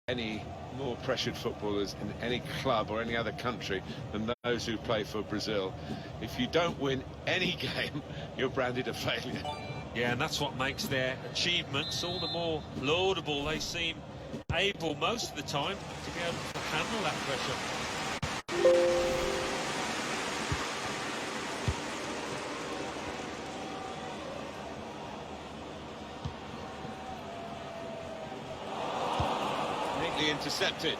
any more pressured footballers in any club or any other country than those who play for Brazil. If you don't win any game, you're branded a failure. Yeah, and that's what makes their achievements all the more laudable. They seem able most of the time to be able to handle that pressure. Neatly intercepted.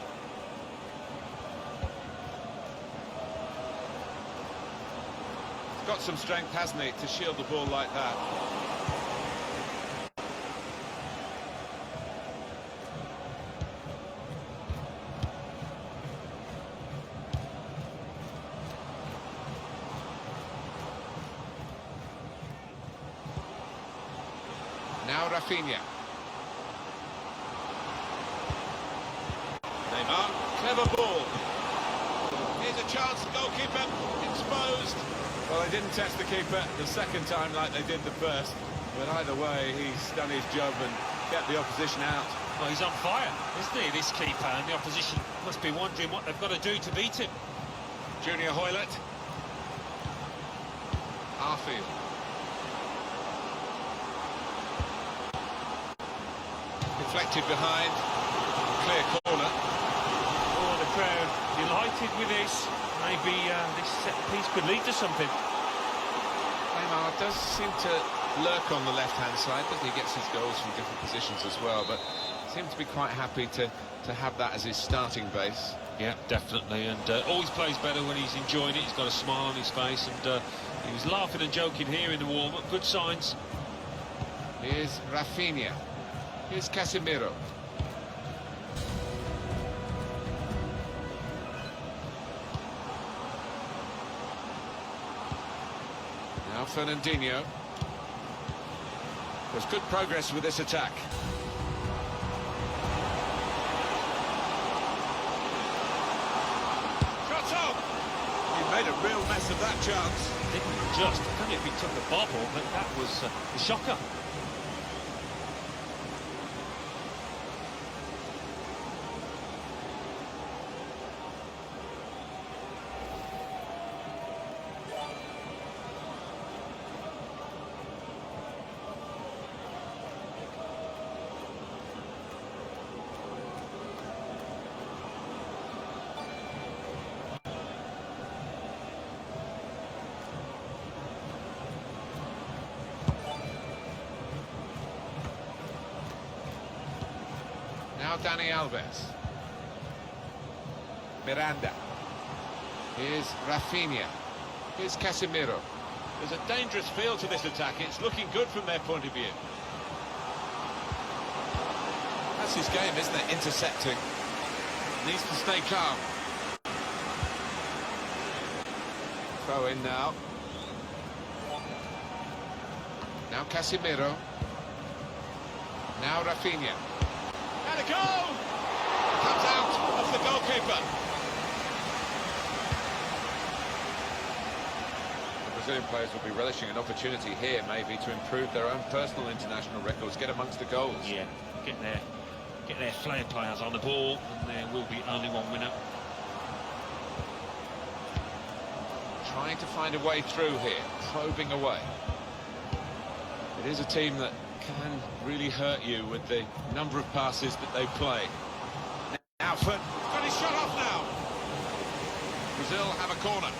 He's got some strength, hasn't he, to shield the ball like that. Now Rafinha. Neymar, clever ball. Here's a chance, goalkeeper exposed. Well, they didn't test the keeper the second time like they did the first, but either way, he's done his job and kept the opposition out. Well, he's on fire, isn't he, this keeper? And the opposition must be wondering what they've got to do to beat him. Junior Hoilett. Arfield. Deflected behind. Clear corner. Oh, the crowd delighted with this. Maybe this set piece could lead to something. Neymar does seem to lurk on the left-hand side, but he gets his goals from different positions as well, but seems to be quite happy to have that as his starting base. Yeah, definitely, and always plays better when he's enjoying it. He's got a smile on his face, and he was laughing and joking here in the warm-up. Good signs. Here's Rafinha. Here's Casemiro. Now Fernandinho. There's good progress with this attack. Shot on! He made a real mess of that chance. Didn't just. I don't know if he took a bobble, but that was a shocker. Now Dani Alves. Miranda. Here's Rafinha. Here's Casemiro. There's a dangerous feel to this attack. It's looking good from their point of view. That's his game, isn't it? Intercepting. Needs to stay calm. Throw in now. Now Casemiro. Now Rafinha. And a goal! Comes out of the goalkeeper. The Brazilian players will be relishing an opportunity here, maybe, to improve their own personal international records, get amongst the goals. Yeah, get their flair players on the ball, and there will be only one winner. Trying to find a way through here, probing away. It is a team that can really hurt you with the number of passes that they play. Now Alfred, got his shot off now. Brazil have a corner.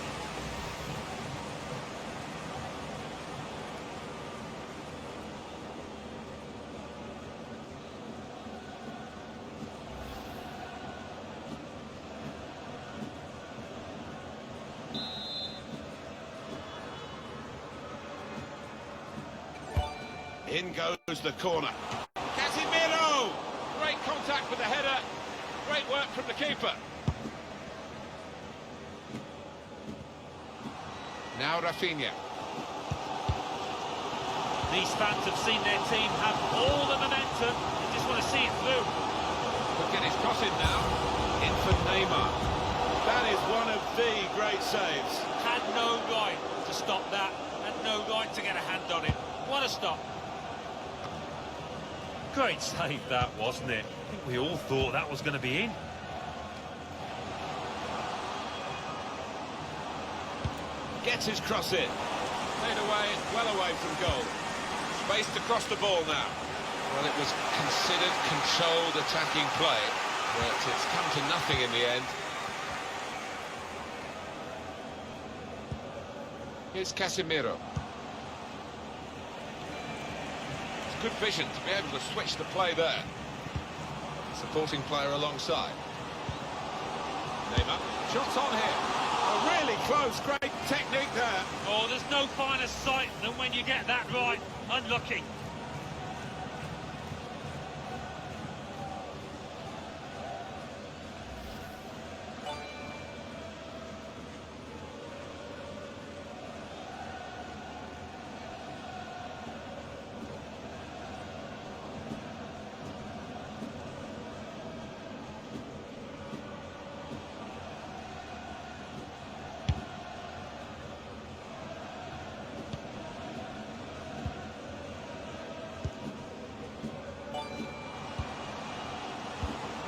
In goes the corner. Casemiro! Great contact with the header. Great work from the keeper. Now Rafinha. These fans have seen their team have all the momentum. They just want to see it through. Look at his cross in now. In for Neymar. That is one of the great saves. Had no right to stop that. Had no right to get a hand on it. What a stop. great save that, wasn't it? I think we all thought that was going to be in. Gets his cross in. Played away, well away from goal. Spaced across the ball now. Well, it was considered controlled attacking play, but it's come to nothing in the end. Here's Casemiro. It's good vision to be able to switch the play there. Supporting player alongside. Neymar. Shots on here. Oh, really close, great technique there. Oh, there's no finer sight than when you get that right. Unlucky.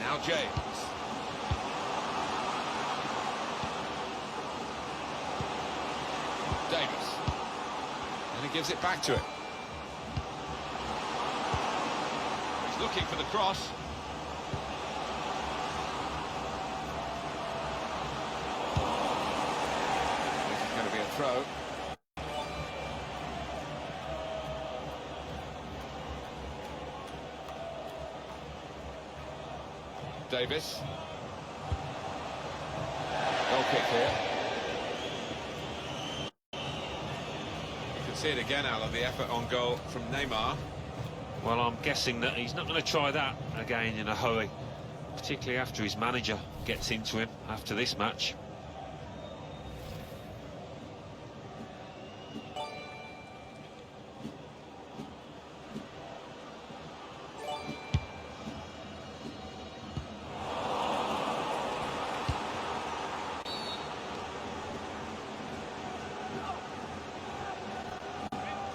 Now James. Davis. And he gives it back to him. He's looking for the cross. This is going to be a throw. Davis. Goal kick here. You can see it again, Alan, the effort on goal from Neymar. Well, I'm guessing that he's not going to try that again in a hurry, particularly after his manager gets into him after this match.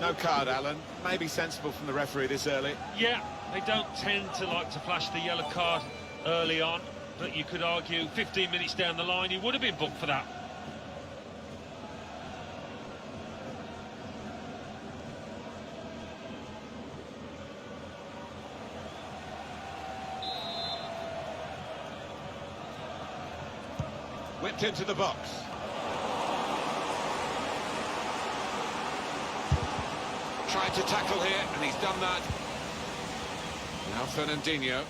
No card, Alan. Maybe sensible from the referee this early. Yeah, they don't tend to like to flash the yellow card early on, but you could argue 15 minutes down the line he would have been booked for that. Whipped into the box. Tried to tackle here, and he's done that. Now Fernandinho.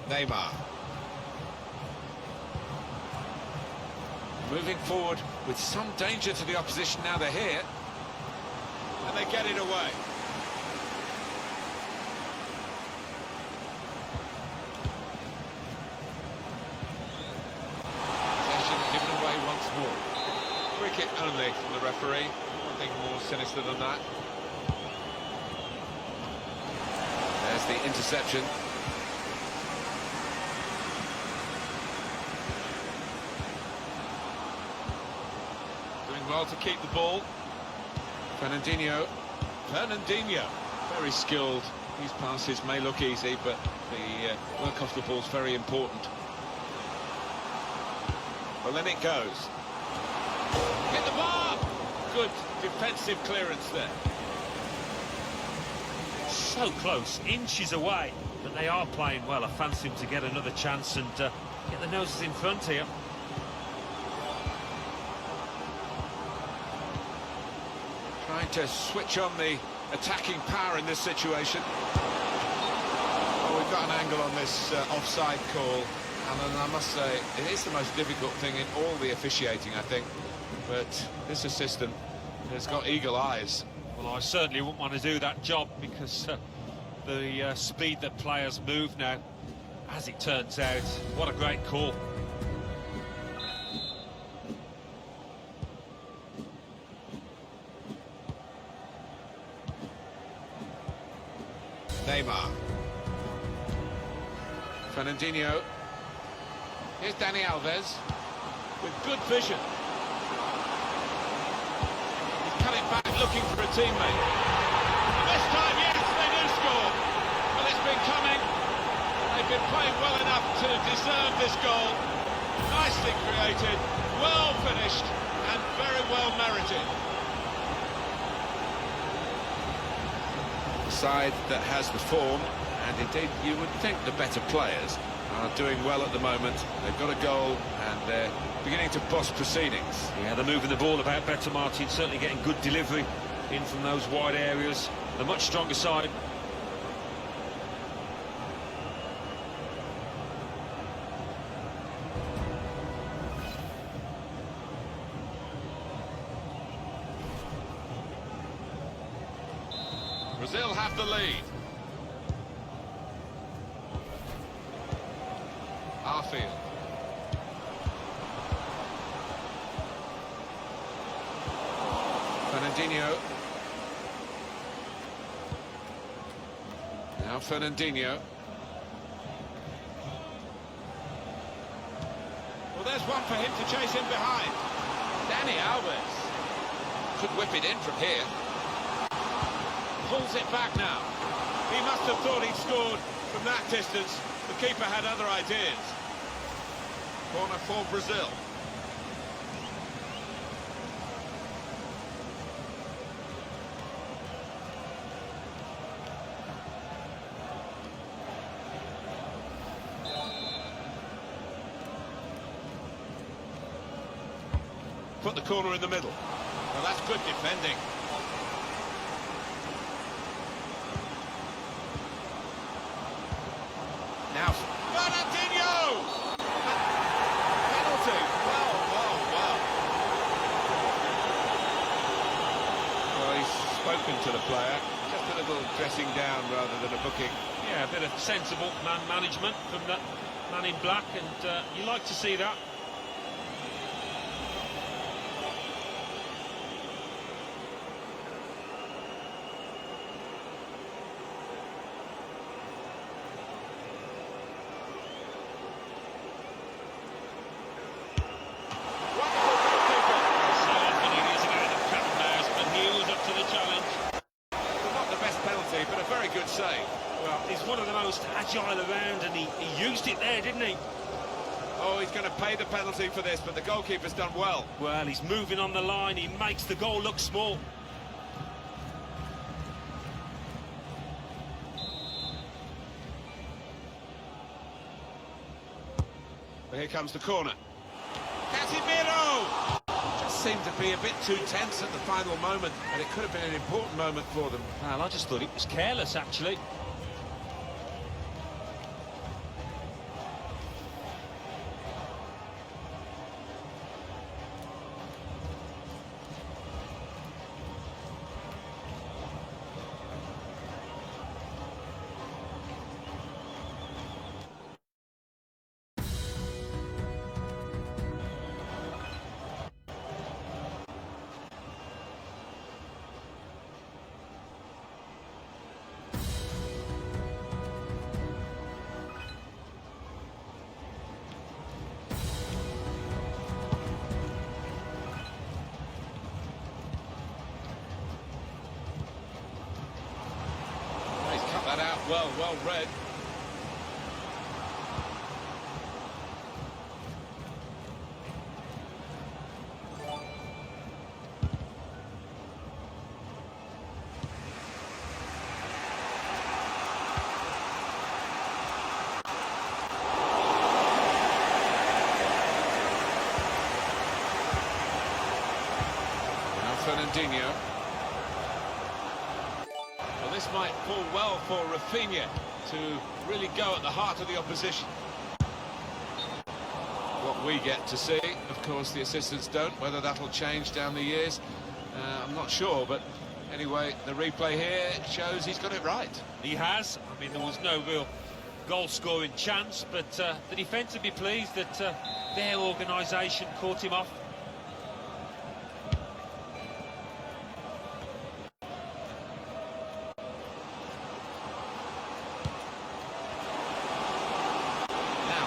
Neymar. Moving forward with some danger to the opposition now they're here. And they get it away. Possession given away once more. Free kick only from the referee. Nothing more sinister than that. There's the interception. Doing well to keep the ball. Fernandinho. Very skilled. These passes may look easy, but the work off the ball is very important. Well, then it goes. Hit the bar! Good defensive clearance there. So close, inches away, but they are playing well. I fancy him to get another chance and get the noses in front here. Trying to switch on the attacking power in this situation. Oh, we've got an angle on this offside call, and I must say, it is the most difficult thing in all the officiating, I think. But this assistant has got eagle eyes. Well, I certainly wouldn't want to do that job because the speed that players move now, as it turns out, what a great call. Neymar. Fernandinho. Here's Dani Alves with good vision. He's coming back looking for a teammate. Messi to deserve this goal. Nicely created, well finished, and very well merited. The side that has the form, and indeed you would think the better players, are doing well at the moment. They've got a goal and they're beginning to boss proceedings. Yeah, they're moving the ball about better, Martin, certainly getting good delivery in from those wide areas. The much stronger side. Brazil have the lead. Arfield. Fernandinho. Now Fernandinho. Well, there's one for him to chase in behind. Dani Alves could whip it in from here. Pulls it back now. He must have thought he'd scored from that distance. The keeper had other ideas. Corner for Brazil. Put the corner in the middle. Well, that's good defending. Now, Fernandinho! Penalty! Well. Well, he's spoken to the player. Just a little dressing down rather than a booking. Yeah, a bit of sensible man management from that man in black, and you like to see that. But a very good save. Well, he's one of the most agile around, and he used it there, didn't he? Oh, he's going to pay the penalty for this, but the goalkeeper's done well. Well, he's moving on the line, he makes the goal look small. But here comes the corner. Casemiro! Just seemed to be a bit too tense at the final moment, and it could have been an important moment for them. Well, I just thought it was careless, actually. That out well read. Now Fernandinho. This might fall well for Rafinha to really go at the heart of the opposition. What we get to see, of course the assistants don't. Whether that'll change down the years, I'm not sure, but anyway, the replay here shows he's got it right. He has. I mean, there was no real goal-scoring chance, but the defence would be pleased that their organisation caught him off.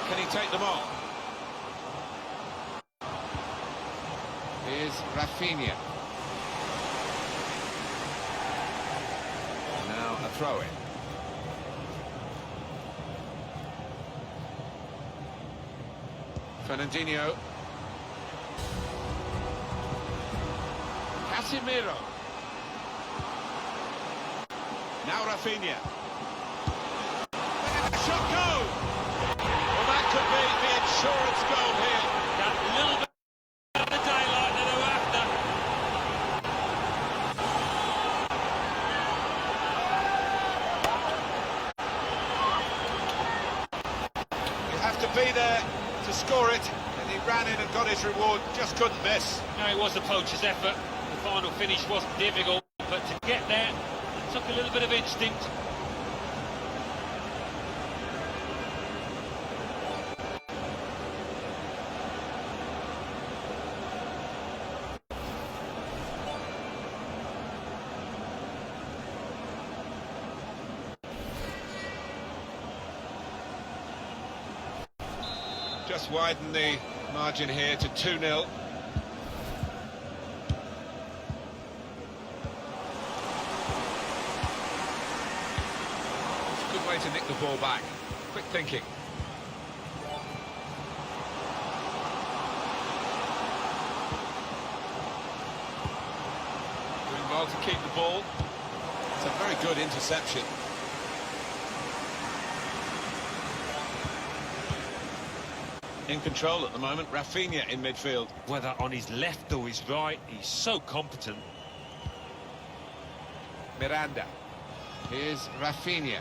Can he take them on? Here's Rafinha. Now a throw-in. Fernandinho. Casemiro. Now Rafinha. Where did the shot go? Well, that could be the insurance goal here. That little bit of the daylight that they're after. You have to be there to score it, and he ran in and got his reward, just couldn't miss. No, it was the poacher's effort. The final finish wasn't difficult, but to get there, it took a little bit of instinct. Just widen the margin here to 2-0. It's a good way to nick the ball back. Quick thinking. Doing well to keep the ball. It's a very good interception. In control at the moment, Rafinha in midfield. Whether on his left or his right, he's so competent. Miranda. Here's Rafinha.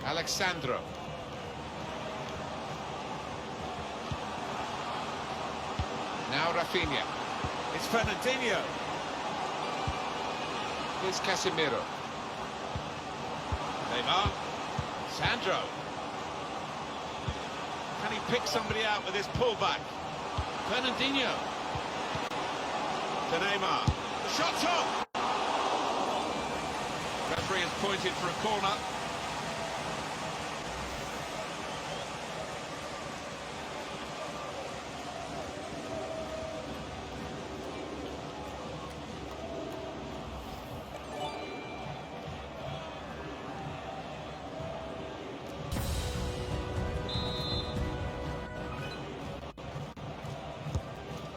Alexandro. Now Rafinha. It's Fernandinho. Here's Casemiro. Neymar. Sandro. Can he pick somebody out with his pullback? Fernandinho. To Neymar. The shot's off! Referee has pointed for a corner.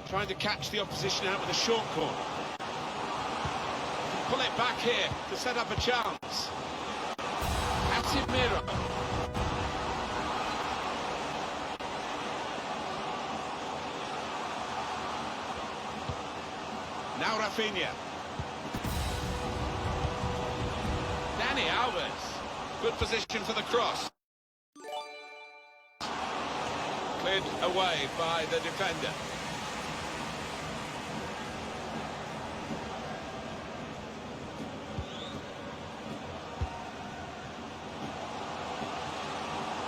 Trying to catch the opposition out with a short corner. Pull it back here to set up a chance. Casemiro. Now Rafinha. Dani Alves. Good position for the cross. Cleared away by the defender.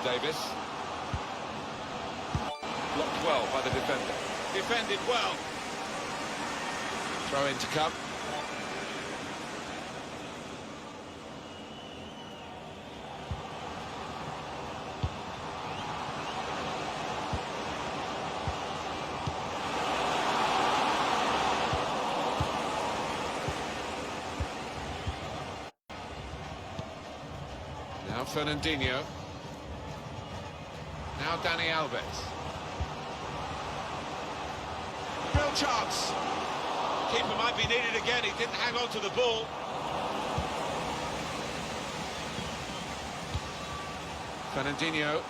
Davis. Blocked well by the defender. Defended well. Throw in to come. Now Fernandinho. Now Dani Alves. Real chance. Keeper might be needed again. He didn't hang on to the ball. Fernandinho.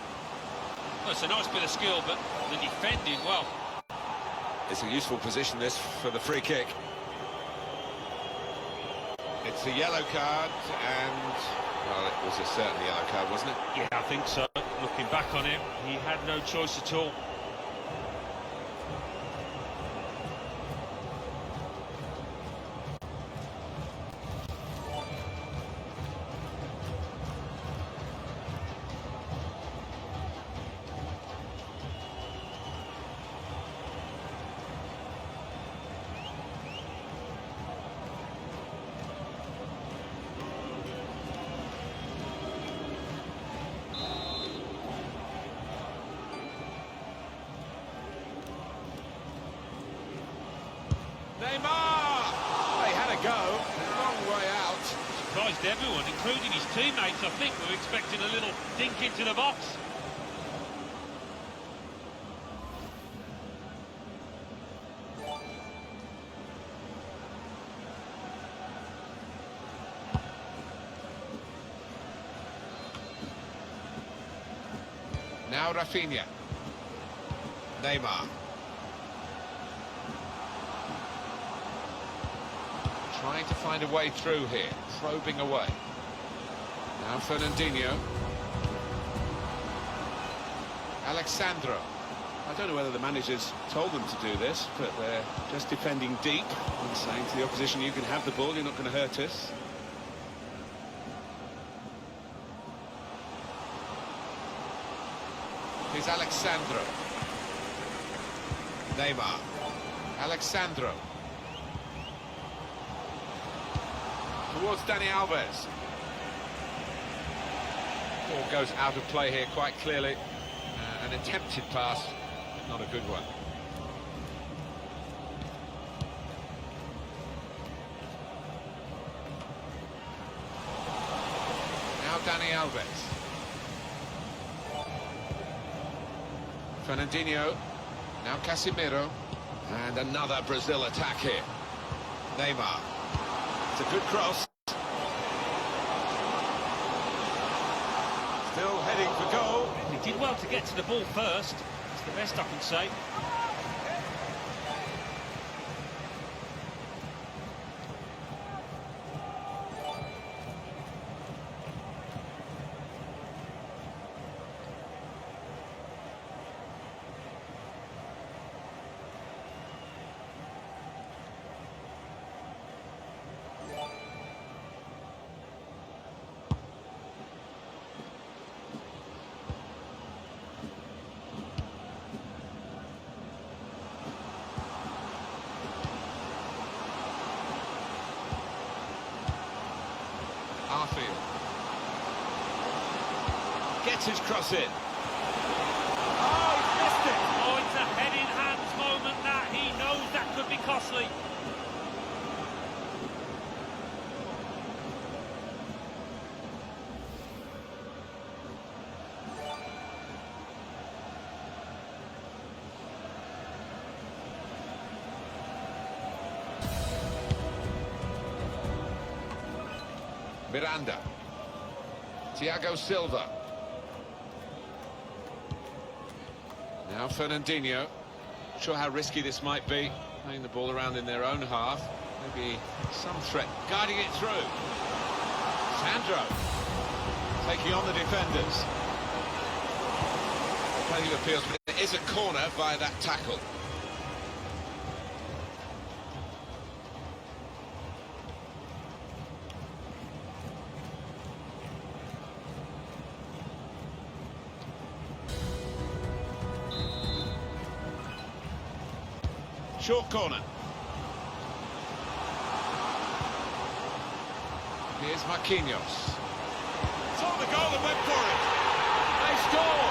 Well, it's a nice bit of skill, but the defending, well. It's a useful position, this, for the free kick. It's a yellow card, and, well, it was a certain yellow card, wasn't it? Yeah, I think so. Looking back on it, he had no choice at all. Neymar! They had a go, long way out. Surprised everyone, including his teammates, I think, were expecting a little dink into the box. Now Rafinha. Neymar. Trying to find a way through here, probing away. Now Fernandinho. Alexandro. I don't know whether the managers told them to do this, but they're just defending deep and saying to the opposition, you can have the ball, you're not going to hurt us. Here's Alexandro. Neymar. Alexandro. Towards Dani Alves. Ball goes out of play here quite clearly. An attempted pass, but not a good one. Now Dani Alves. Fernandinho. Now Casemiro. And another Brazil attack here. Neymar. It's a good cross. Still heading for goal. He did well to get to the ball first. That's the best I can say. Arfield gets his cross in. Oh, he's missed it! Oh, it's a head-in-hands moment that he knows that could be costly. Miranda. Thiago Silva. Now Fernandinho. Not sure how risky this might be, playing the ball around in their own half. Maybe some threat, guiding it through. Sandro taking on the defenders. Plenty of appeals, but it is a corner via that tackle. Short corner. Here's Marquinhos. Saw the goal and went for it. They score!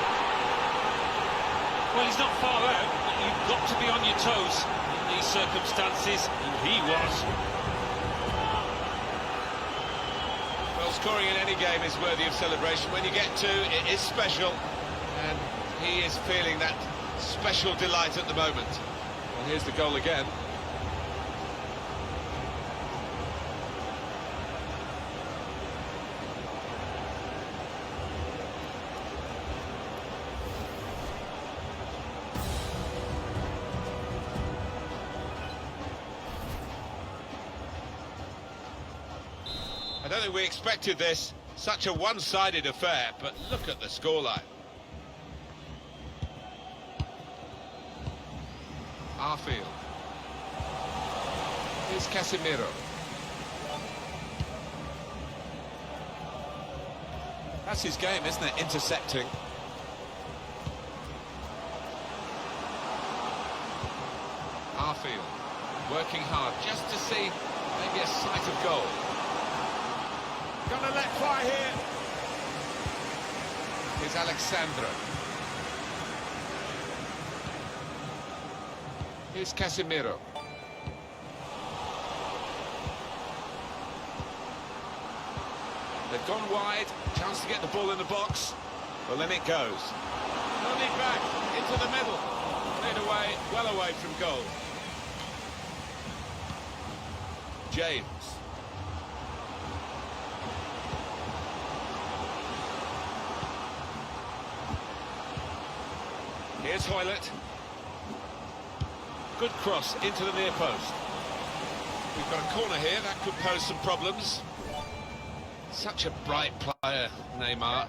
Well, he's not far out, but you've got to be on your toes in these circumstances, and he was. Well, scoring in any game is worthy of celebration. When you get two, it is special, and he is feeling that special delight at the moment. Well, here's the goal again. I don't think we expected this, such a one-sided affair, but look at the scoreline. Arfield. Here's Casemiro. That's his game, isn't it? Intercepting. Arfield working hard just to see maybe a sight of goal. Gonna let fly here. Here's Alexandro. Here's Casemiro. They've gone wide, chance to get the ball in the box. Well, then it goes. No need back, into the middle. Played away, well away from goal. James. Here's Hoylett. Good cross into the near post. We've got a corner here, that could pose some problems. Such a bright player, Neymar,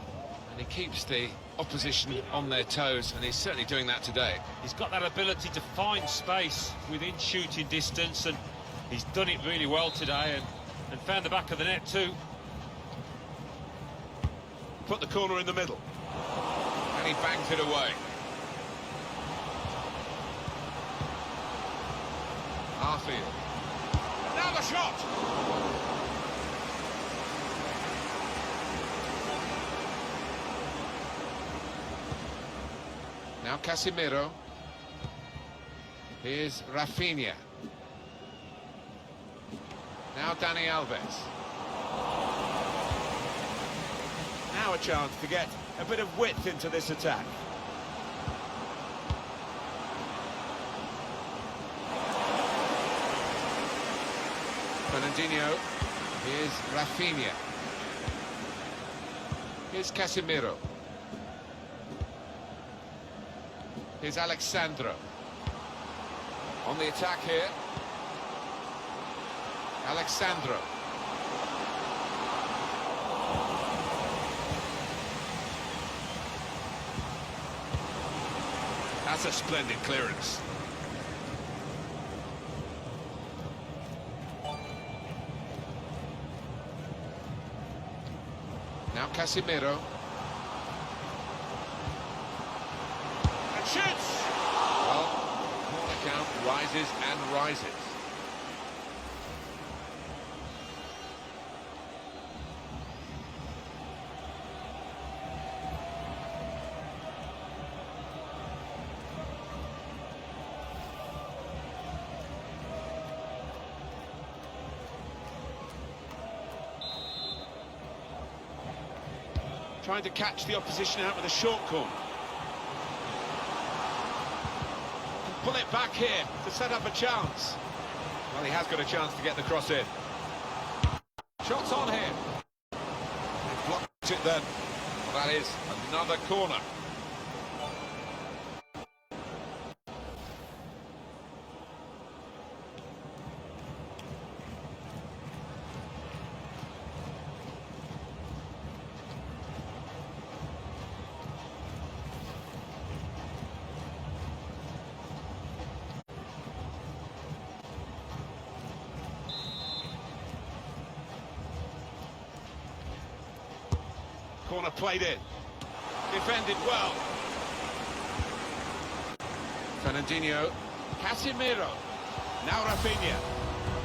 and he keeps the opposition on their toes, and he's certainly doing that today. He's got that ability to find space within shooting distance, and he's done it really well today, and found the back of the net too. Put the corner in the middle. And he bangs it away. Arfield. Now the shot! Now Casemiro. Here's Rafinha. Now Dani Alves. Now a chance to get a bit of width into this attack. Fernandinho. Here's Rafinha. Here's Casemiro. Here's Alexandro. On the attack here. Alexandro. That's a splendid clearance. Now Casemiro. And shoots! Well, corner count rises and rises. Trying to catch the opposition out with a short corner. And pull it back here to set up a chance. Well, he has got a chance to get the cross in. Shots on here. They blocked it then. Well, that is another corner. Corner played in. Defended well. Fernandinho. Casemiro. Now Rafinha.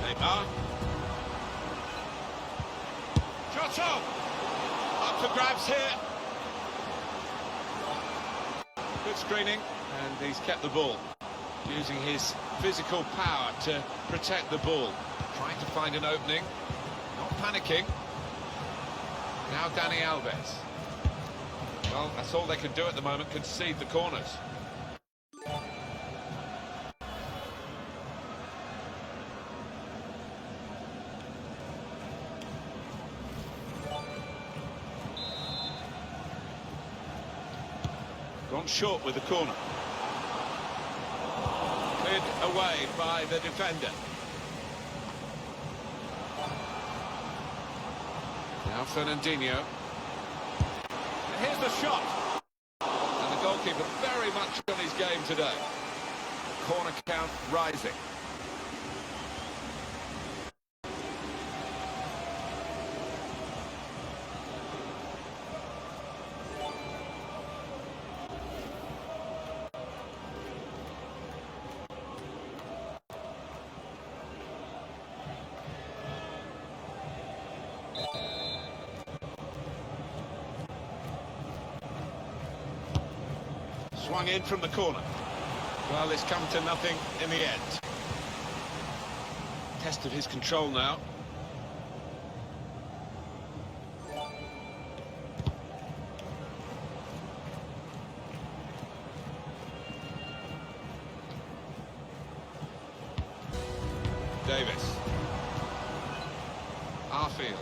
Neymar. Shot on. Up for grabs here. Good screening, and he's kept the ball. Using his physical power to protect the ball. Trying to find an opening. Not panicking. Now Dani Alves. Well, that's all they can do at the moment, concede the corners. Gone short with the corner. Cleared away by the defender. Now Fernandinho. And here's the shot. And the goalkeeper very much on his game today. Corner count rising. Swung in from the corner. Well, it's come to nothing in the end. Test of his control now. Davis. Arfield.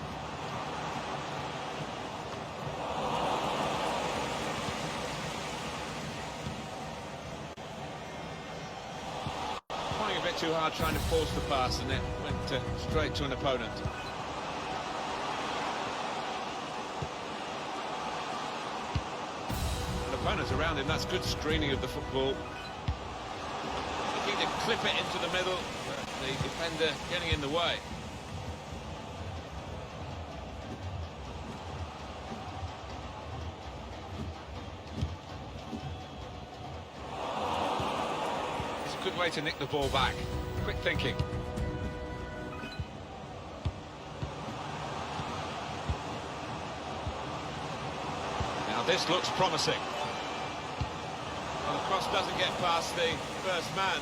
too hard trying to force the pass, and it went straight to an opponent. An opponent around him, that's good screening of the football. Looking to clip it into the middle, but the defender getting in the way. Good way to nick the ball back. Quick thinking. Now this looks promising. Well, the cross doesn't get past the first man.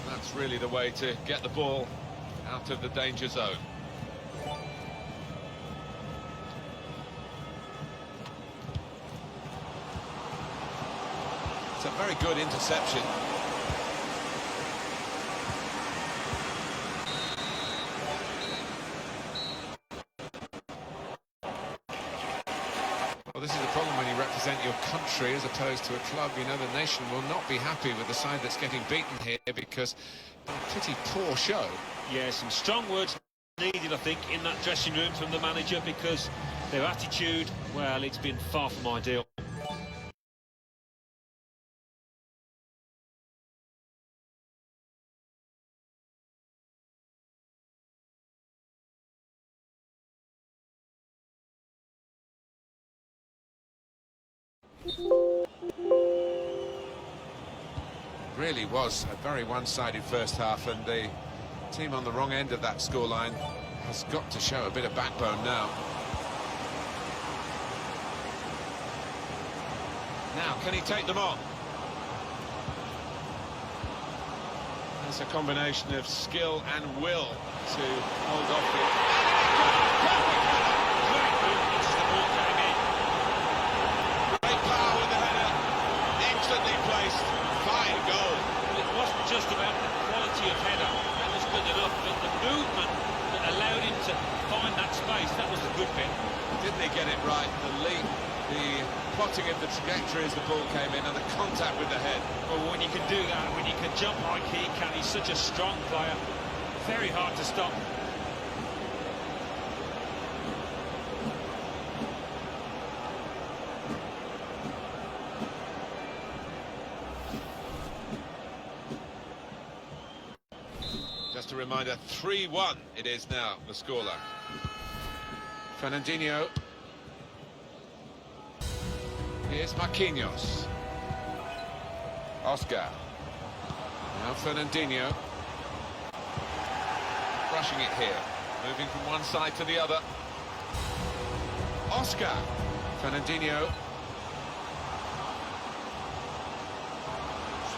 That's really the way to get the ball out of the danger zone. It's a very good interception. Well, this is the problem when you represent your country as opposed to a club. You know, the nation will not be happy with the side that's getting beaten here because a pretty poor show. Yeah, some strong words needed, I think, in that dressing room from the manager, because their attitude, well, it's been far from ideal. Really was a very one-sided first half, and the team on the wrong end of that scoreline has got to show a bit of backbone now. Now, can he take them on? That's a combination of skill and will to hold off it. Great power with the header, excellently placed, fine goal. It wasn't just about the quality of header, that was good enough, but the movement that allowed him to find that space, that was the good bit. Didn't he get it right? The leap, the plotting of the trajectory as the ball came in, and the contact with the head. Well, when you can do that, when you can jump like he can, he's such a strong player. Very hard to stop. Just a reminder, 3-1 it is now, the scoreline. Fernandinho. Here's Marquinhos. Oscar. Now Fernandinho. Rushing it here. Moving from one side to the other. Oscar. Fernandinho.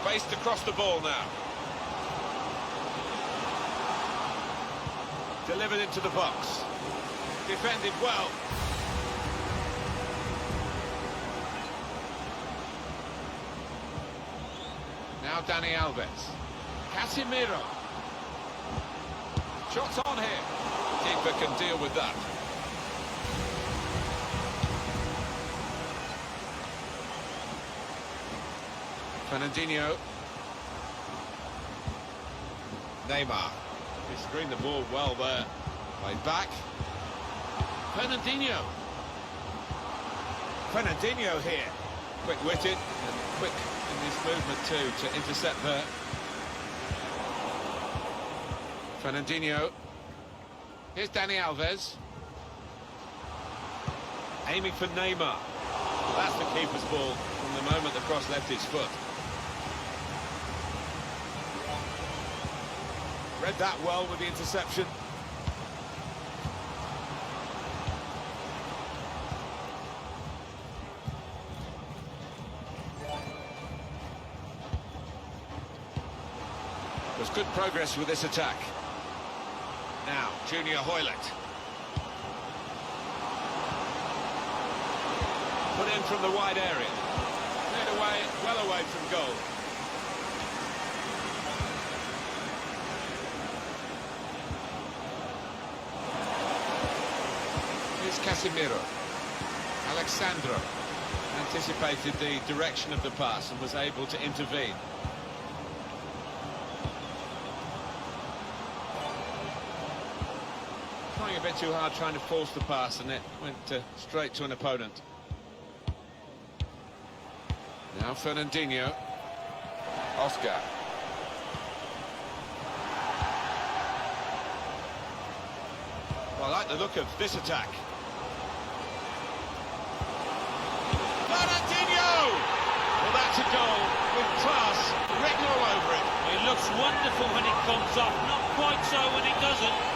Spaced across the ball now. Delivered into the box. Defended well. Now Dani Alves. Casemiro. Shots on here. Keeper can deal with that. Fernandinho. Neymar. He screened the ball well there. Played back. Fernandinho. Fernandinho here. Quick-witted and quick in his movement too to intercept there. Fernandinho. Here's Dani Alves. Aiming for Neymar. That's the keeper's ball from the moment the cross left his foot. Read that well with the interception. There's good progress with this attack. Now, Junior Hoylett. Put in from the wide area. Cleared away, well away from goal. Here's Casemiro. Alexandro anticipated the direction of the pass and was able to intervene. trying a bit too hard, trying to force the pass, and it went straight to an opponent. Now Fernandinho. Oscar. Well, I like the look of this attack. Fernandinho! Well, that's a goal with class written all over it. It looks wonderful when it comes off, not quite so when it doesn't.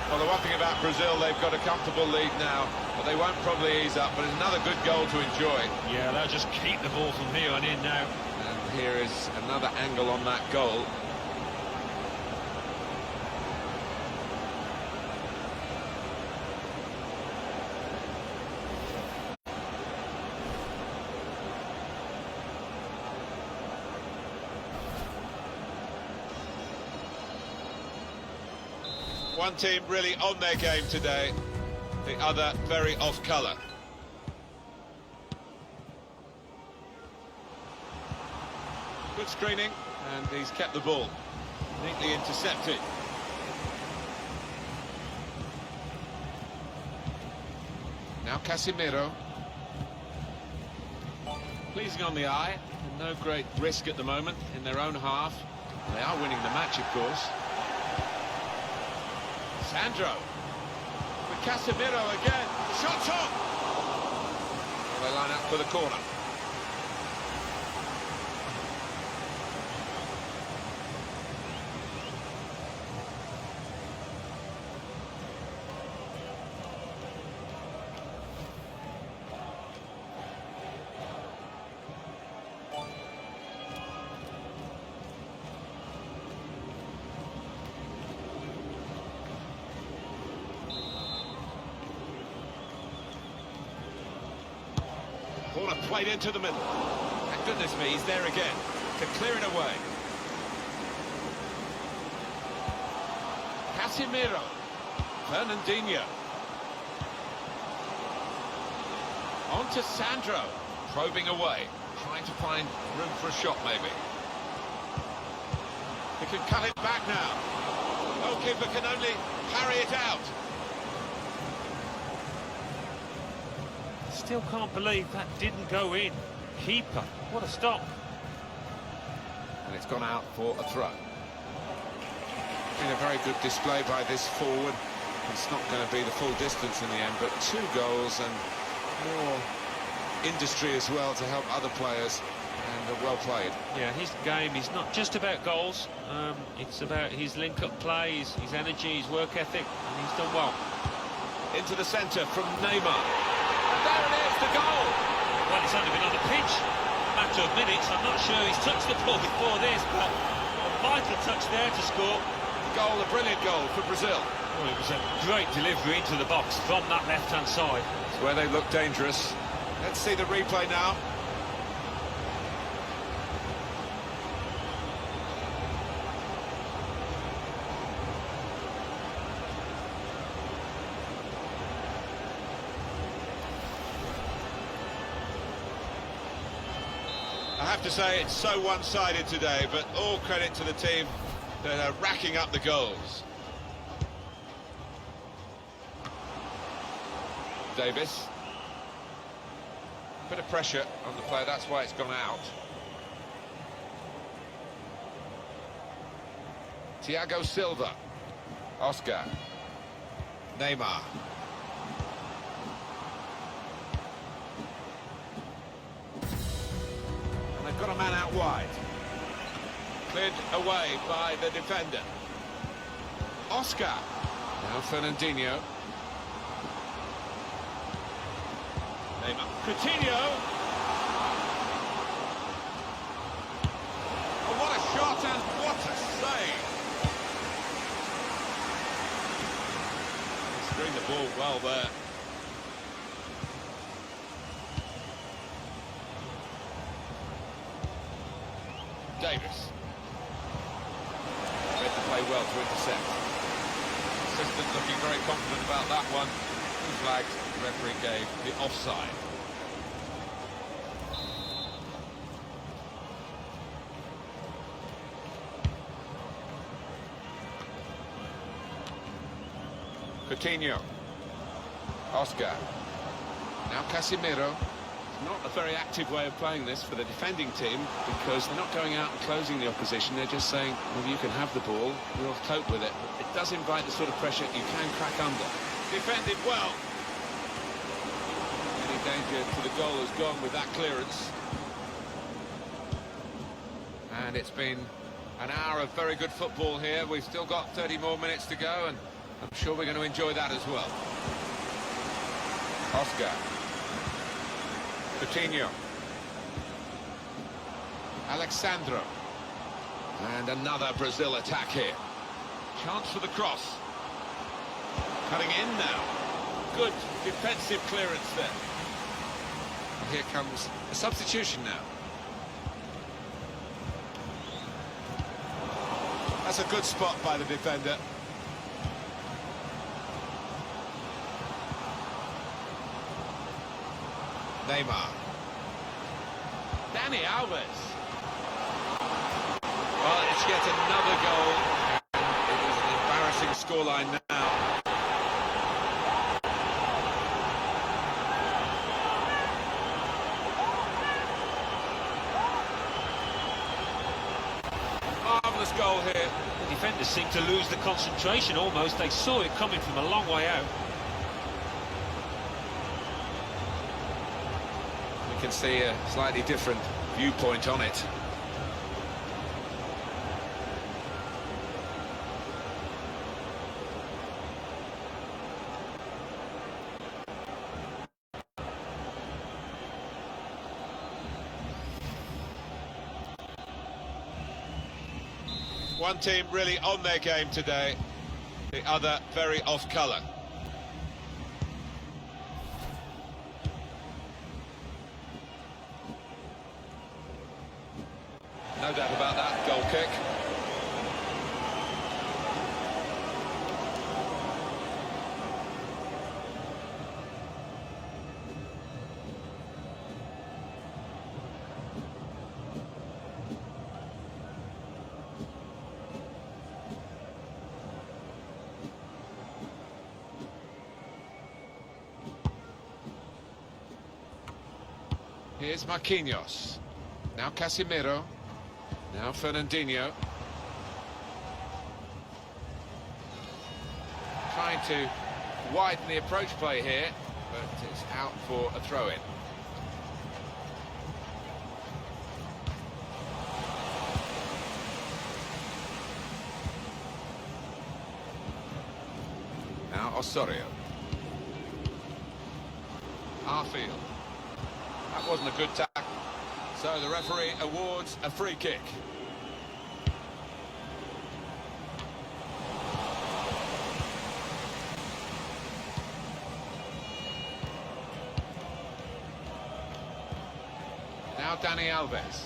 Well, the one thing about Brazil, they've got a comfortable lead now, but they won't probably ease up, but it's another good goal to enjoy. Yeah, they'll just keep the ball from here on in now. And here is another angle on that goal. One team really on their game today, the other very off colour. Good screening, and he's kept the ball. Neatly intercepted. Now Casemiro. Pleasing on the eye, and no great risk at the moment in their own half. They are winning the match, of course. Sandro with Casemiro again. Shots on! Well, they line up for the corner. Corner played into the middle. And goodness me, he's there again to clear it away. Casemiro. Fernandinho. On to Sandro. Probing away. Trying to find room for a shot, maybe. He can cut it back now. Goalkeeper can only parry it out. Still can't believe that didn't go in. Keeper, what a stop. And it's gone out for a throw. Been a very good display by this forward. It's not going to be the full distance in the end, but 2 goals and more industry as well to help other players, and well played. Yeah, his game is not just about goals. It's about his link-up play, his energy, his work ethic, and he's done well. Into the centre from Neymar. There it is, the goal! Well, he's only been on the pitch a matter of minutes. I'm not sure he's touched the ball before this, but a vital touch there to score. Goal, a brilliant goal for Brazil. Well, it was a great delivery into the box from that left-hand side. It's where they look dangerous. Let's see the replay now. I have to say it's so one-sided today, but all credit to the team that are racking up the goals. Davis. Bit of pressure on the player, that's why it's gone out. Thiago Silva. Oscar. Neymar. They've got a man out wide. Cleared away by the defender. Oscar. Now Fernandinho. Neymar. Coutinho. Oh, what a shot and what a save. Screened the ball well there. Davis. Read the play well to intercept. Assistant looking very confident about that one. Flagged, the referee gave the offside. Coutinho. Oscar. Now Casemiro. Not a very active way of playing this for the defending team, because they're not going out and closing the opposition. They're just saying, well, you can have the ball, we'll cope with it. It does invite the sort of pressure you can crack under. Defended well. Any danger to the goal has gone with that clearance. And it's been an hour of very good football here. We've still got 30 more minutes to go, and I'm sure we're going to enjoy that as well. Oscar. Coutinho. Alexandro. And another Brazil attack here. Chance for the cross. Cutting in now. Good defensive clearance there. And here comes a substitution now. That's a good spot by the defender. Neymar. Dani Alves. Well, it's yet another goal. It is an embarrassing scoreline now. Marvellous goal here. The defenders seem to lose the concentration almost. They saw it coming from a long way out. We can see a slightly different viewpoint on it. One team really on their game today, the other very off colour. No doubt about that goal kick. Here's Marquinhos. Now Casemiro. Now Fernandinho. Trying to widen the approach play here, but it's out for a throw-in. Now Osorio. Arfield. That wasn't a good tackle. So the referee awards a free kick. Now Dani Alves.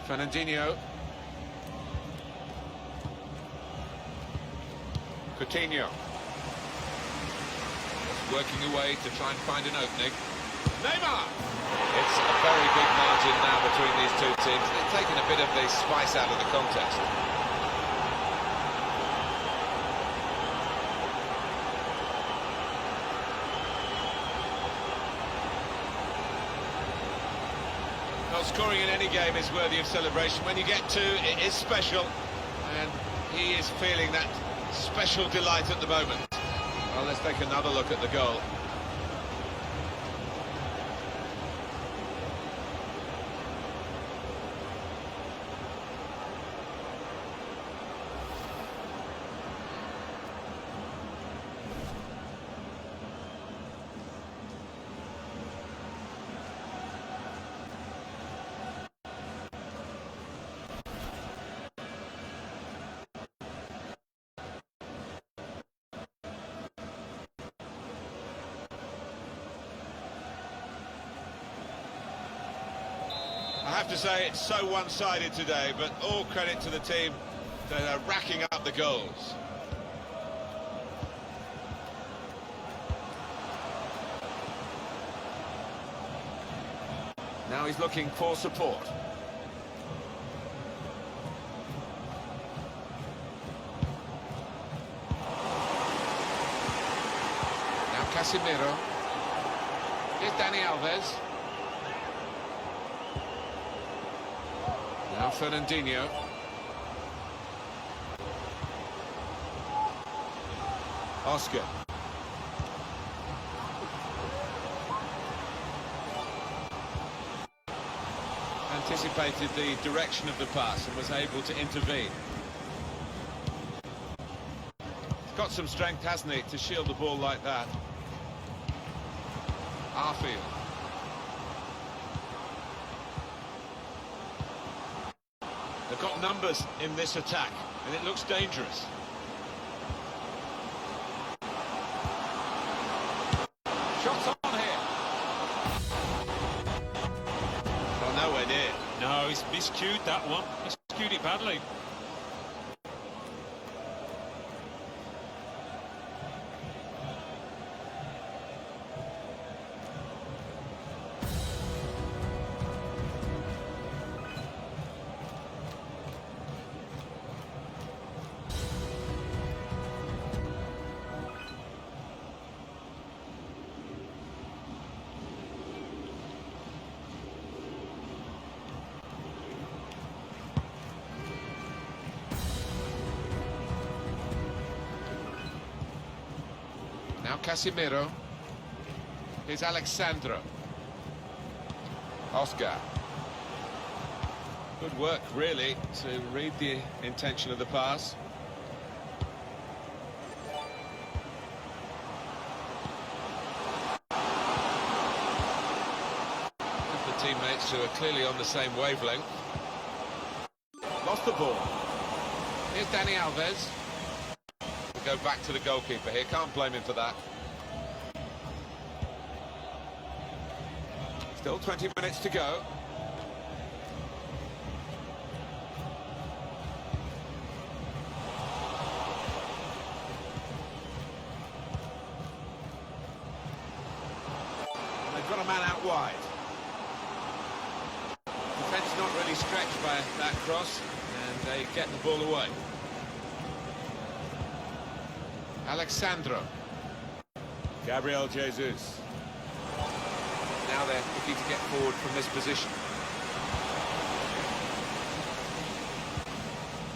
Fernandinho. Coutinho. Working away to try and find an opening. Neymar! It's a very big margin now between these two teams. They've taken a bit of the spice out of the contest. Well, scoring in any game is worthy of celebration. When you get two, it is special. And he is feeling that special delight at the moment. Well, let's take another look at the goal. I have to say it's so one-sided today, but all credit to the team that are racking up the goals. Now he's looking for support. Casemiro. Here's Dani Alves. Now Fernandinho. Oscar. Anticipated the direction of the pass and was able to intervene. He's got some strength, hasn't he, to shield the ball like that. Arfield. They've got numbers in this attack, and it looks dangerous. Shots on here. Well, nowhere near. No, he's miscued that one. Miscued it badly. Now Casemiro. Here's Alexandro. Oscar. Good work, really, to read the intention of the pass. The teammates who are clearly on the same wavelength. Lost the ball. Here's Dani Alves. Go back to the goalkeeper here, can't blame him for that. Still 20 minutes to go. And they've got a man out wide. Defence not really stretched by that cross, and they get the ball away. Alexandro. Gabriel Jesus. Now they're looking to get forward from this position.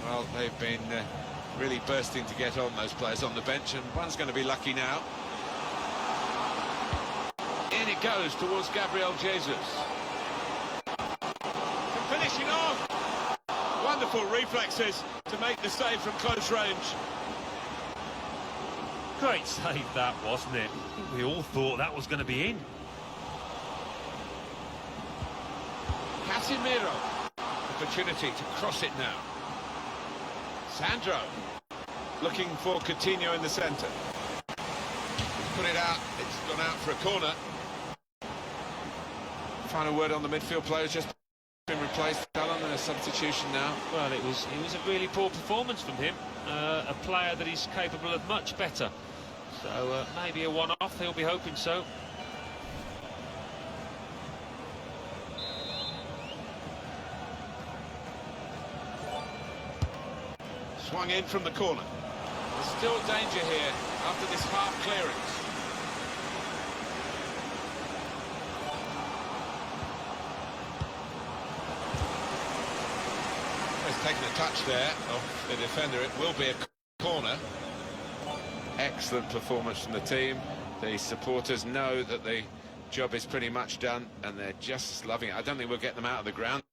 Well, they've been really bursting to get on, those players on the bench, and one's going to be lucky now. In it goes towards Gabriel Jesus. And finishing off. Wonderful reflexes to make the save from close range. Great save that, wasn't it? I think we all thought that was going to be in. Casemiro. Opportunity to cross it now. Sandro. Looking for Coutinho in the centre. He's put it out. It's gone out for a corner. Final word on the midfield players just been replaced. Alan, and a substitution now. Well, it was a really poor performance from him. A player that is capable of much better. So maybe a one-off, he'll be hoping so. Swung in from the corner. There's still danger here after this half clearance. He's taken a touch there of the defender. It will be a corner. Excellent performance from the team. The supporters know that the job is pretty much done, and they're just loving it. I don't think we'll get them out of the ground.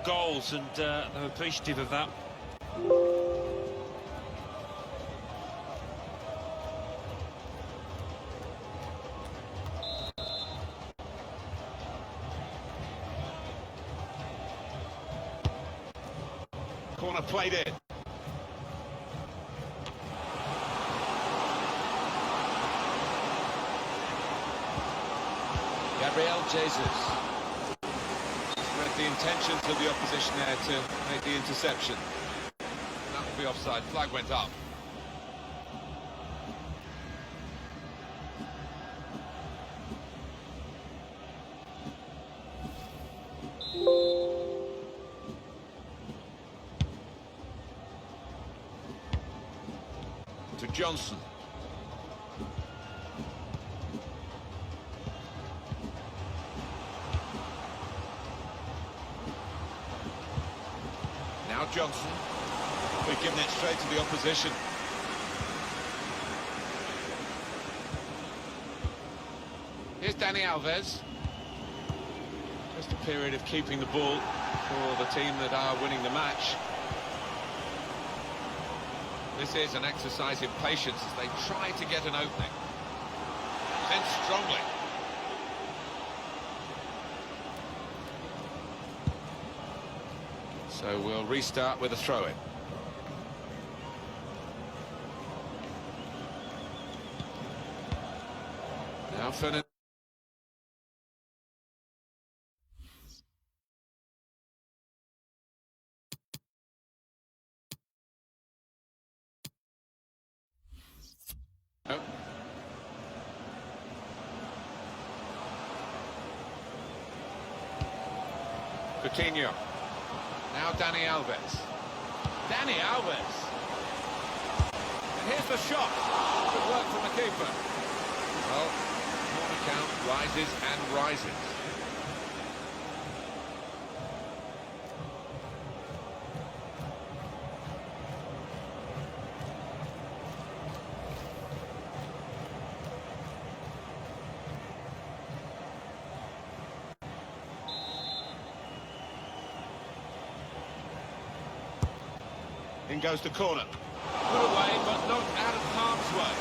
goals, and they're appreciative of that. Corner played in. Gabriel Jesus. Read the intentions of the opposition there to make the interception. That will be offside. Flag went up. To Johnson. Now Johnson. We've given it straight to the opposition. Here's Dani Alves. Just a period of keeping the ball for the team that are winning the match. This is an exercise in patience as they try to get an opening. Sent strongly. So we'll restart with a throw-in. Now Fernandinho. Coutinho. Now Dani Alves. Dani Alves. And here's the shot. Good work from the keeper. Well, corner count rises and rises. In goes the corner. Put away, but not out of harm's way.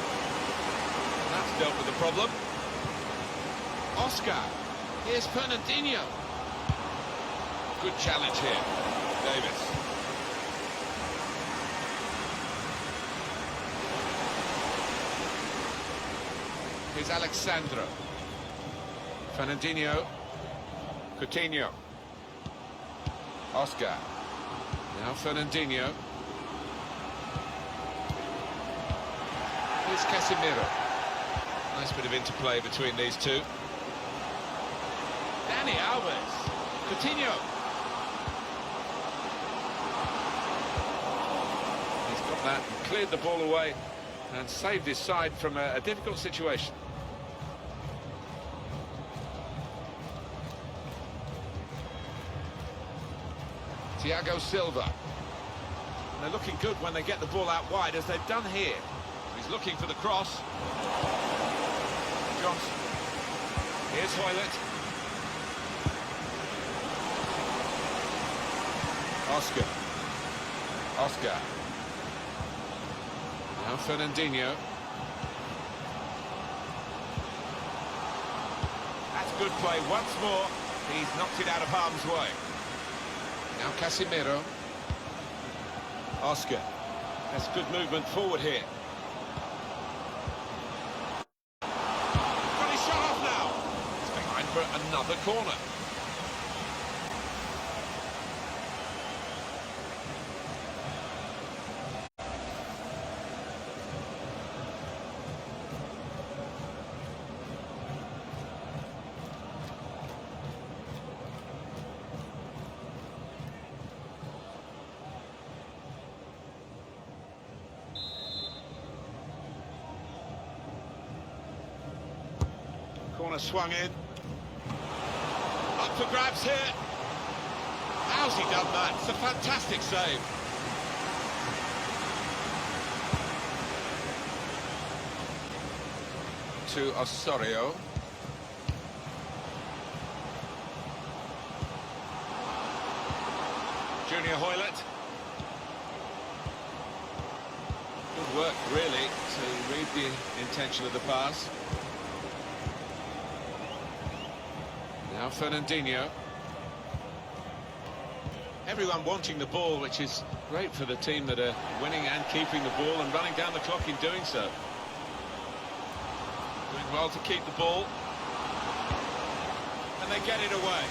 And that's dealt with the problem. Oscar. Here's Fernandinho. Good challenge here. Davis. Here's Alexandro. Fernandinho. Coutinho. Oscar. Now Fernandinho. Here's Casemiro. Nice bit of interplay between these two. Dani Alves. Coutinho. He's got that and cleared the ball away and saved his side from a difficult situation. Thiago Silva. And they're looking good when they get the ball out wide, as they've done here. He's looking for the cross. Johnson. Here's Hoylett. Oscar. Oscar. Now Fernandinho. That's good play once more. He's knocked it out of harm's way. Now Casemiro. Oscar. That's good movement forward here. Got his shot off now. It's behind for another corner. Corner swung in. Up for grabs here. How's he done that? It's a fantastic save. To Osorio. really, to read the intention of the pass. Now Fernandinho. Everyone wanting the ball, which is great for the team that are winning and keeping the ball and running down the clock in doing so. Doing well to keep the ball. And they get it away.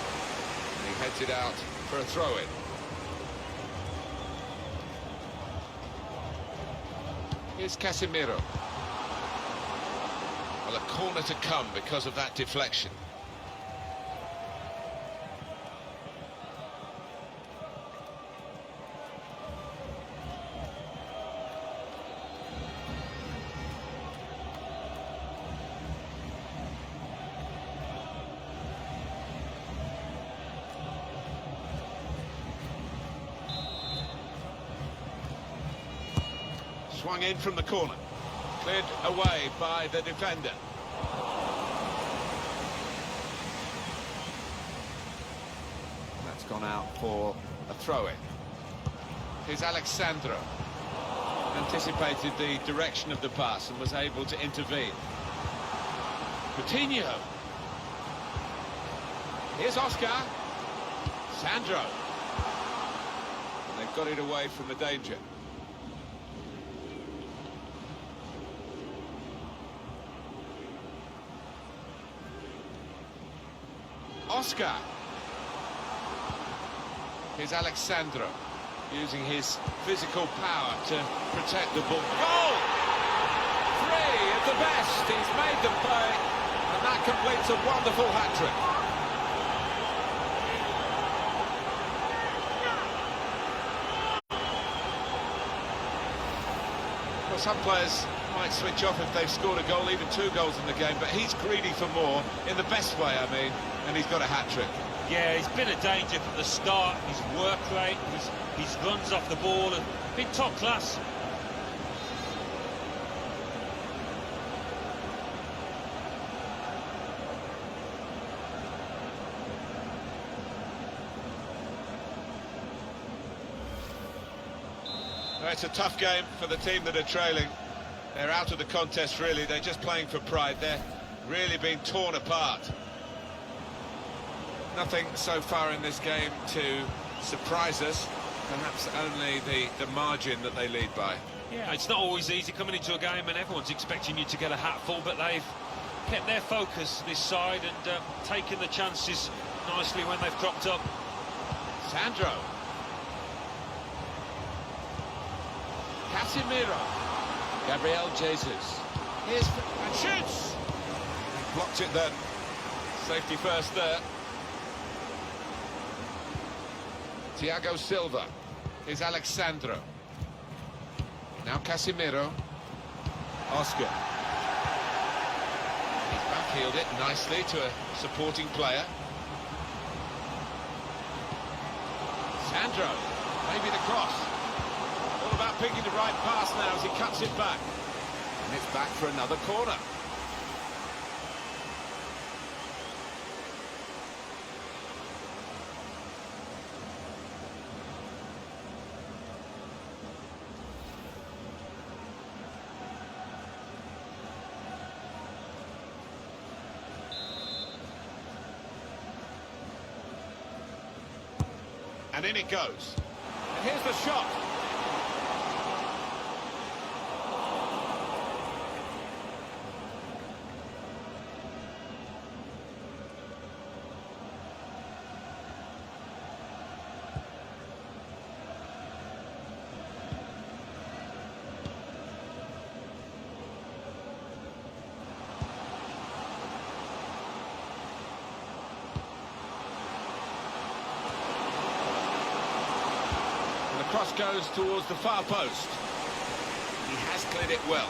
And he heads it out for a throw-in. Here's Casemiro. Well, a corner to come because of that deflection. Swung in from the corner, cleared away by the defender. That's gone out for a throw-in. Here's Alexandro. Anticipated the direction of the pass and was able to intervene. Coutinho. Here's Oscar. Sandro. And they've got it away from the danger. Oscar. Here's Alexandro, using his physical power to protect the ball. Goal! 3 at the best. He's made them play, and that completes a wonderful hat-trick. Well, some players might switch off if they've scored a goal, even 2 goals in the game, but he's greedy for more, in the best way, I mean, and he's got a hat-trick. Yeah, he's been a danger from the start. His work rate, his runs off the ball have been top class. Well, it's a tough game for the team that are trailing. They're out of the contest, really. They're just playing for pride. They're really being torn apart. Nothing so far in this game to surprise us. Perhaps only the margin that they lead by. Yeah, it's not always easy coming into a game and everyone's expecting you to get a hatful, but they've kept their focus this side and taken the chances nicely when they've cropped up. Sandro. Casemiro. Gabriel Jesus. Here's and shoots. Blocked it then. Safety first there. Thiago Silva. Here's Alexandro. Now Casemiro. Oscar. He's backheeled it nicely to a supporting player. Sandro. Maybe the cross. All about picking the right pass now as he cuts it back. And it's back for another corner. And in it goes. And here's the shot. Cross goes towards the far post. He has cleared it well.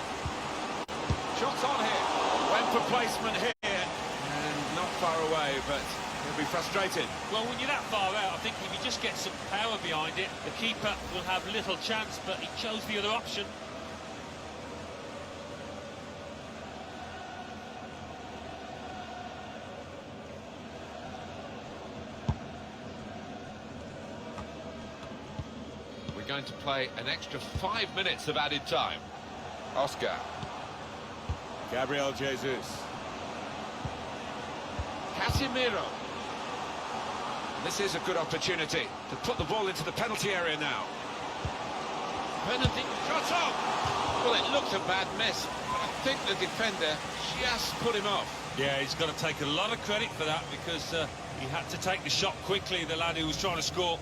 Shots on here. Went for placement here. And not far away, but he'll be frustrated. Well, when you're that far out, I think if you just get some power behind it, the keeper will have little chance, but he chose the other option. Going to play an extra 5 minutes of added time. Oscar. Gabriel Jesus. Casemiro. This is a good opportunity to put the ball into the penalty area now. Fernandinho shot off. Well, it looked a bad miss, but I think the defender just put him off. Yeah, he's got to take a lot of credit for that because he had to take the shot quickly, the lad who was trying to score.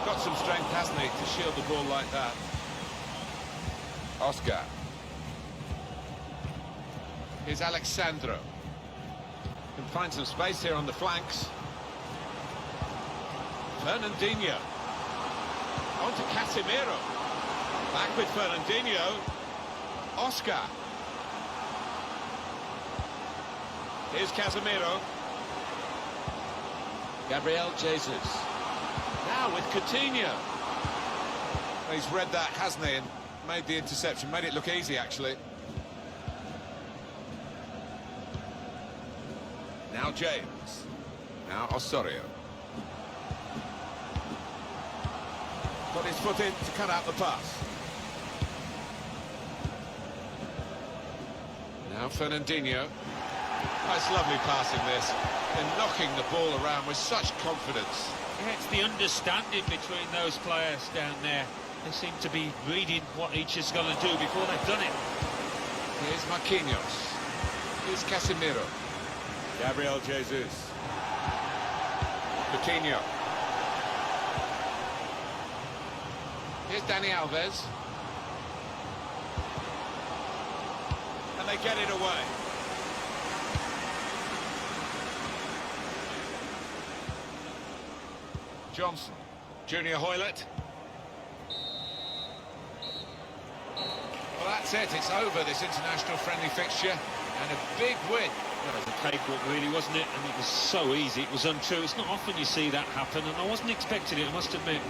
Got some strength, hasn't he, to shield the ball like that. Oscar. Here's Alexandro. Can find some space here on the flanks. Fernandinho. On to Casemiro. Back with Fernandinho. Oscar. Here's Casemiro. Gabriel Jesus. Now with Coutinho. He's read that, hasn't he, and made the interception. Made it look easy, actually. Now James. Now Osorio. Got his foot in to cut out the pass. Now Fernandinho. That's lovely passing this. They're knocking the ball around with such confidence. Yeah, it's the understanding between those players down there. They seem to be reading what each is going to do before they've done it. Here's Marquinhos. Here's Casemiro. Gabriel Jesus. Coutinho. Here's Dani Alves. And they get it away. Johnson. Junior Hoylett. Well, that's it. It's over, this international friendly fixture. And a big win. That was a cakewalk, really, wasn't it? And it was so easy. It was untrue. It's not often you see that happen, and I wasn't expecting it, I must admit.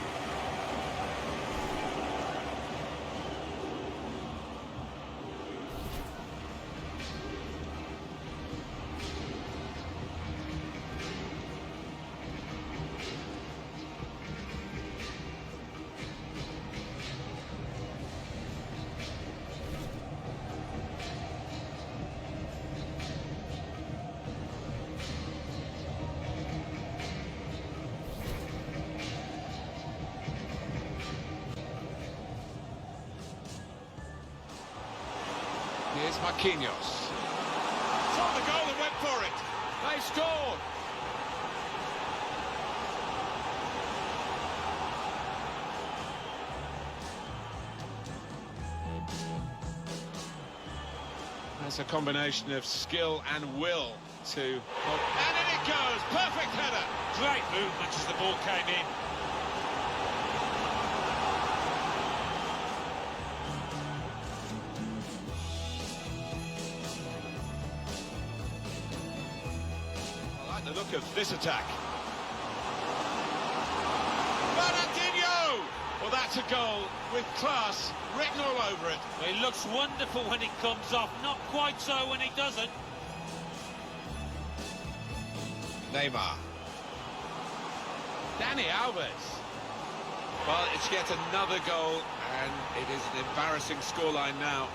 Here's Marquinhos. Saw the goal and went for it. They scored. That's a combination of skill and will to... And in it goes. Perfect header. Great movement as the ball came in. The look of this attack. Fernandinho! Well, that's a goal with class written all over it. It looks wonderful when it comes off, not quite so when it doesn't. Neymar. Dani Alves. Well, it's yet another goal, and it is an embarrassing scoreline now.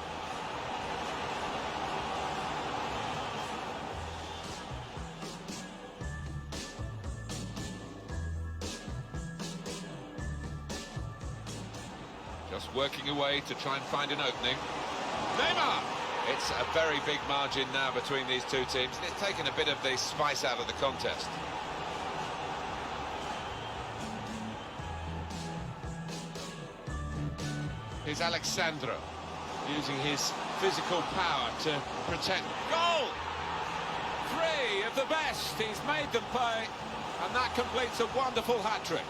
Just working away to try and find an opening. Neymar! It's a very big margin now between these two teams. It's taken a bit of the spice out of the contest. Here's Alexandro, using his physical power to protect. Goal! 3 of the best. He's made them pay, and that completes a wonderful hat-trick.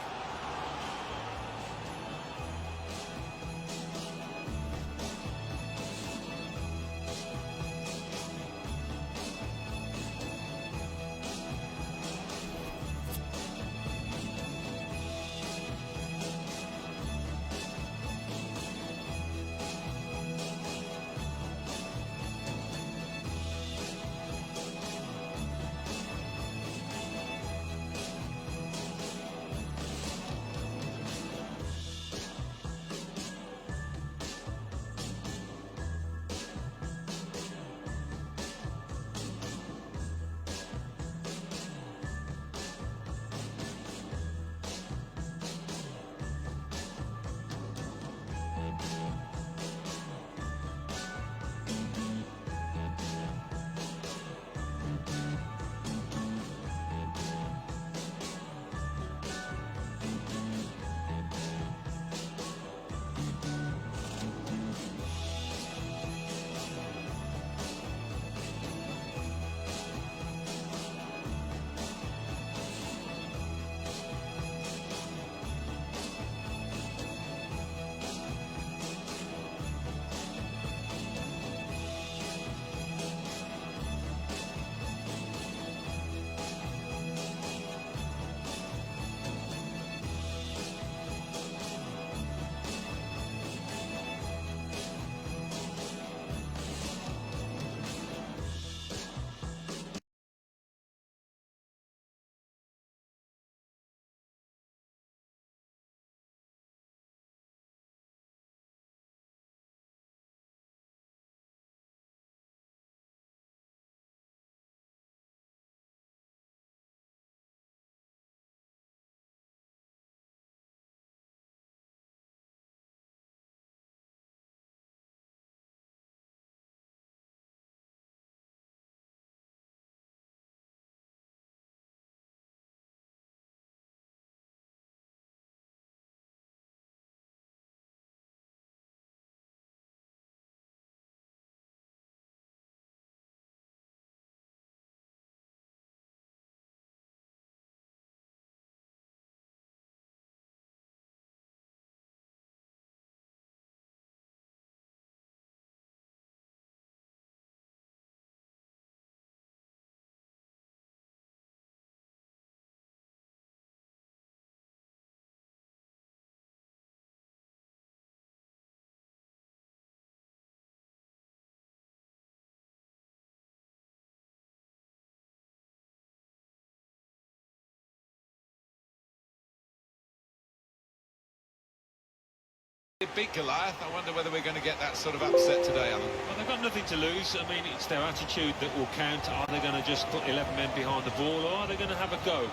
They beat Goliath. I wonder whether we're going to get that sort of upset today, Alan. Well, they've got nothing to lose. I mean, it's their attitude that will count. Are they going to just put 11 men behind the ball, or are they going to have a go?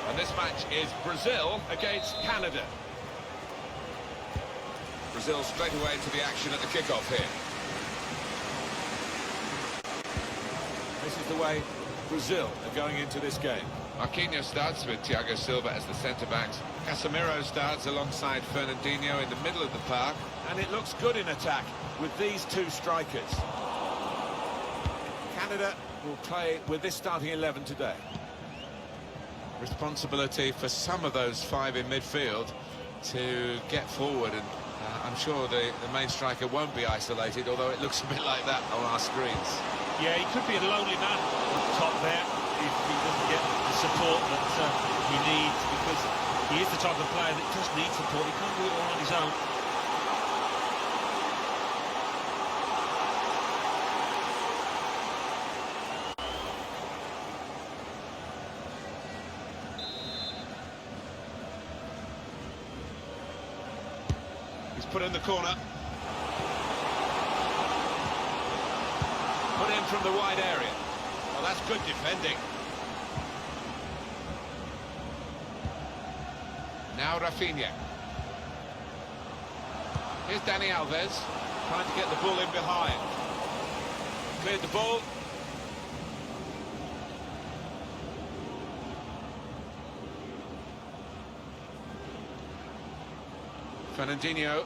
And this match is Brazil against Canada. Brazil straight away into the action at the kickoff here. This is the way Brazil are going into this game. Marquinhos starts with Thiago Silva as the centre-backs. Casemiro starts alongside Fernandinho in the middle of the park. And it looks good in attack with these two strikers. Canada will play with this starting 11 today. Responsibility for some of those five in midfield to get forward, and I'm sure the main striker won't be isolated, although it looks a bit like that on our screens. Yeah, he could be a lonely man up top there if he doesn't get the support that he needs, because he is the type of player that does need support. He can't do it all on his own. He's put in the corner. Put in from the wide area. Well, that's good defending. Now Rafinha. Here's Dani Alves, trying to get the ball in behind. Cleared the ball. Fernandinho.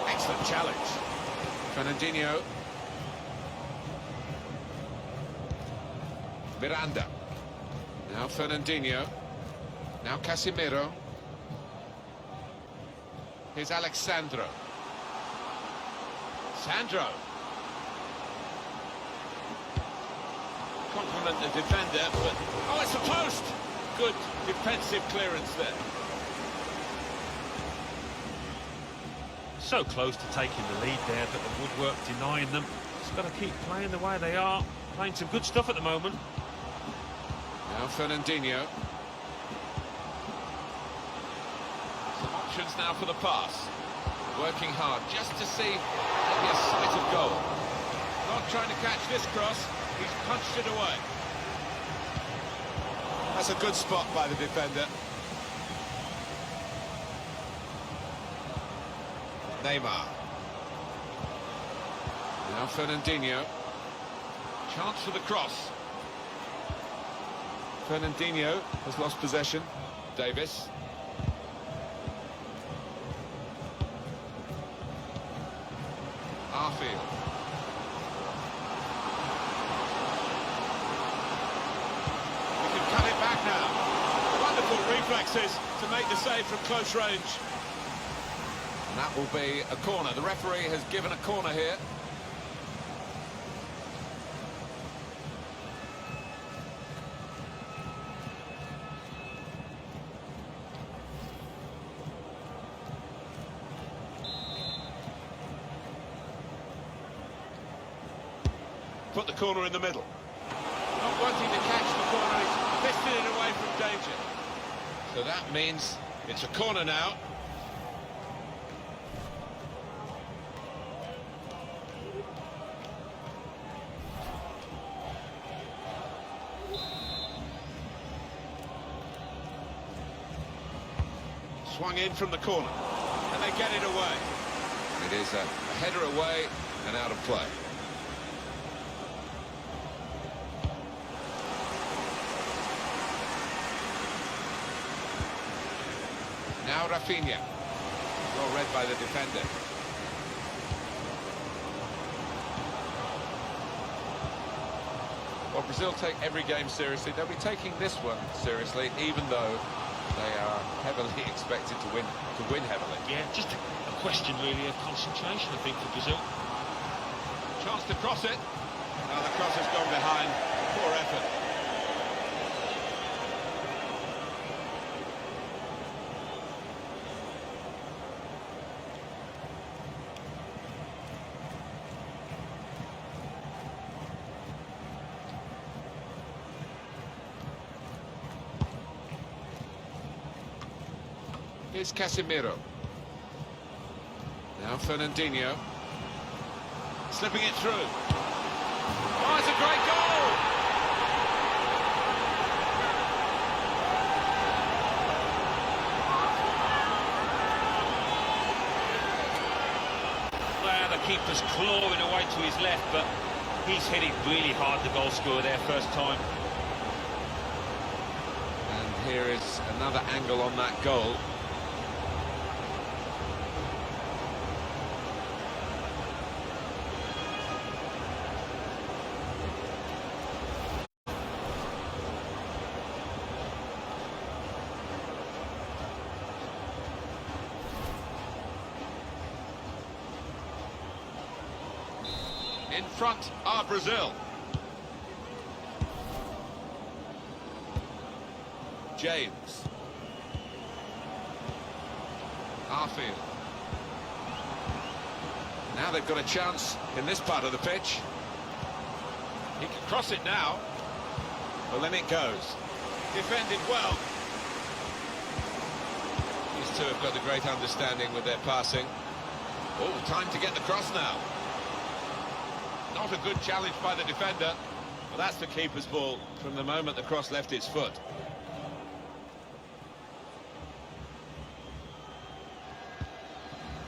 Excellent challenge. Fernandinho. Miranda. Now Fernandinho. Now Casemiro. Here's Alexandro. Sandro. Compliment the defender, but... Oh, it's a post! Good defensive clearance there. So close to taking the lead there, but the woodwork denying them. Just got to keep playing the way they are. Playing some good stuff at the moment. Now Fernandinho. Some options now for the pass. Working hard just to see maybe a sight of goal. Not trying to catch this cross. He's punched it away. That's a good spot by the defender. Neymar. Now Fernandinho. Chance for the cross. Fernandinho has lost possession. Davis. Arfield. We can cut it back now. Wonderful reflexes to make the save from close range. And that will be a corner. The referee has given a corner here. Put the corner in the middle. Not wanting to catch the corner, he's fisted it away from danger. So that means it's a corner now. Swung in from the corner, and they get it away. It is a header away and out of play. Now Rafinha. Well read by the defender. Well, Brazil take every game seriously. They'll be taking this one seriously, even though they are heavily expected to win heavily. Yeah, just a question really of concentration, I think, for Brazil. Chance to cross it. Now the cross has gone behind. Poor effort. Here's Casemiro. Now Fernandinho. Slipping it through. Oh, it's a great goal! Well, the keeper's clawing away to his left, but he's hit it really hard, the goal scorer there, first time. And here is another angle on that goal. In front are Brazil. James. Arfield. Now they've got a chance in this part of the pitch. He can cross it now. Well, then it goes. Defended well. These two have got a great understanding with their passing. Oh, time to get the cross now. Not a good challenge by the defender. Well, that's the keeper's ball from the moment the cross left its foot.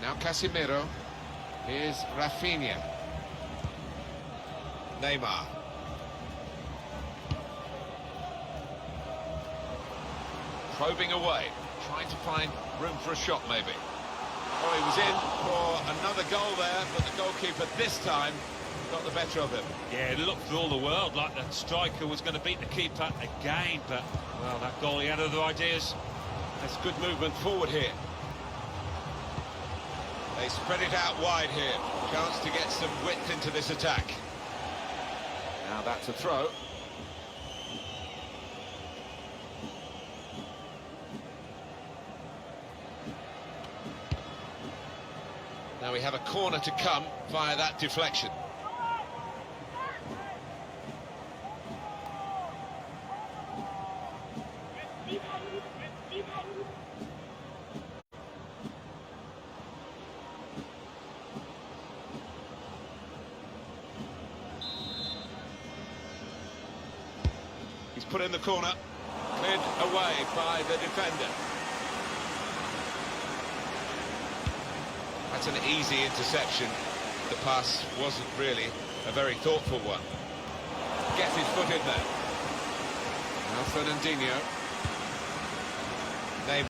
Now Casemiro. Here's Rafinha. Neymar. Probing away, trying to find room for a shot maybe. Oh, he was in for another goal there, but the goalkeeper this time got the better of him. Yeah, it looked for all the world like the striker was going to beat the keeper again, but, well, that goalie had other ideas. There's good movement forward here. They spread it out wide here. Chance to get some width into this attack. Now that's a throw. Now we have a corner to come via that deflection. He's put in the corner, cleared away by the defender. That's an easy interception. The pass wasn't really a very thoughtful one. Gets his foot in there. Now Fernandinho. Neymar.